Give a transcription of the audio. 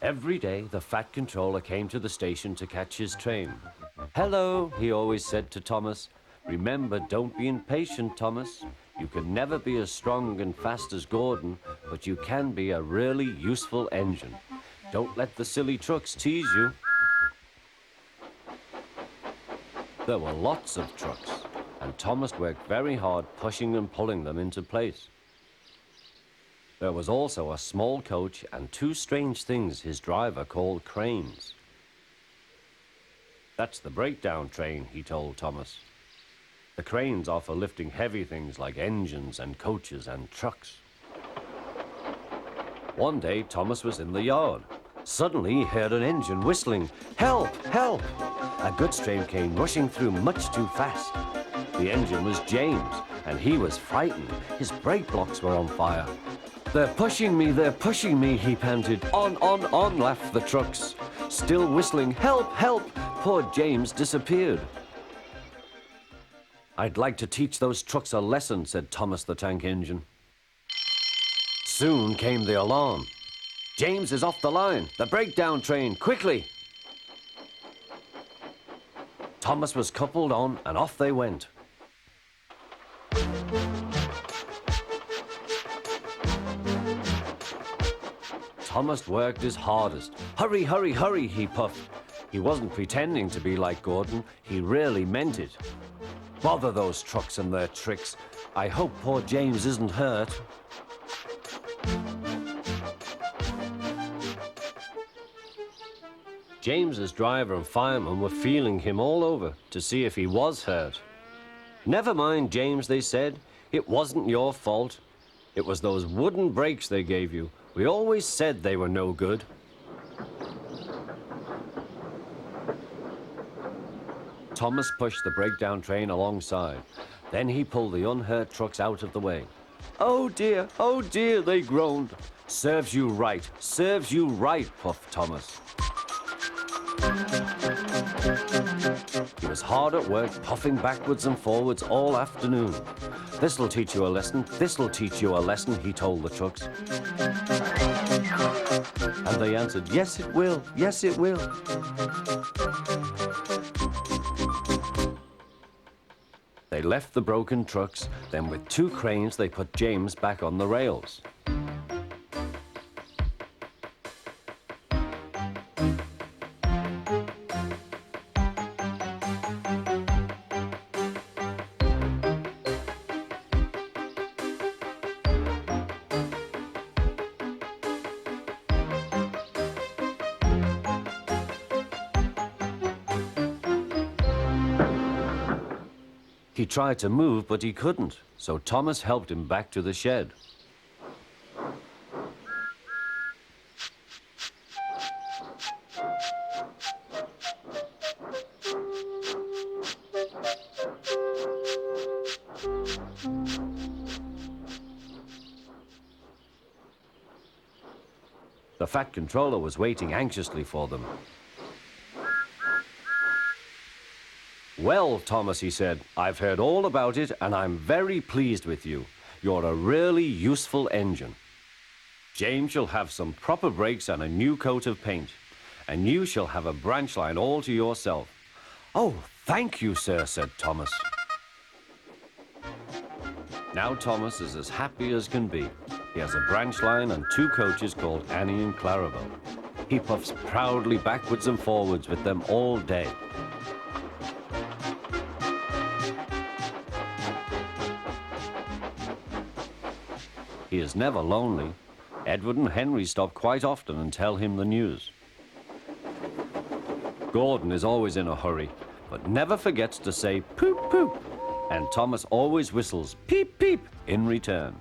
Every day, the Fat Controller came to the station to catch his train. "Hello," he always said to Thomas. "Remember, don't be impatient, Thomas. You can never be as strong and fast as Gordon, but you can be a really useful engine. Don't let the silly trucks tease you." There were lots of trucks, and Thomas worked very hard pushing and pulling them into place. There was also a small coach and two strange things his driver called cranes. "That's the breakdown train," he told Thomas. "The cranes are for lifting heavy things like engines and coaches and trucks." One day, Thomas was in the yard. Suddenly, he heard an engine whistling. "Help! Help!" A goods train came rushing through much too fast. The engine was James, and he was frightened. His brake blocks were on fire. They're pushing me," he panted. On, laughed the trucks. Still whistling, "Help! Help!" Poor James disappeared. "I'd like to teach those trucks a lesson," said Thomas the Tank Engine. Soon came the alarm. "James is off the line! The breakdown train! Quickly!" Thomas was coupled on, and off they went. Thomas worked his hardest. "Hurry, hurry, hurry," he puffed. He wasn't pretending to be like Gordon. He really meant it. "Bother those trucks and their tricks. I hope poor James isn't hurt." James's driver and fireman were feeling him all over to see if he was hurt. "Never mind, James," they said. "It wasn't your fault. It was those wooden brakes they gave you. We always said they were no good." Thomas pushed the breakdown train alongside. Then he pulled the unhurt trucks out of the way. "Oh dear, they groaned. Serves you right, puffed Thomas. He was hard at work, puffing backwards and forwards all afternoon. "This'll teach you a lesson, he told the trucks. And they answered, yes it will. They left the broken trucks, then with two cranes they put James back on the rails. He tried to move, but he couldn't, so Thomas helped him back to the shed. The Fat Controller was waiting anxiously for them. "Well, Thomas," he said, "I've heard all about it, and I'm very pleased with you. You're a really useful engine. James shall have some proper brakes and a new coat of paint, and you shall have a branch line all to yourself." "Oh, thank you, sir," said Thomas. Now Thomas is as happy as can be. He has a branch line and two coaches called Annie and Clarabelle. He puffs proudly backwards and forwards with them all day. He is never lonely. Edward and Henry stop quite often and tell him the news. Gordon is always in a hurry, but never forgets to say poop, poop. And Thomas always whistles peep, peep in return.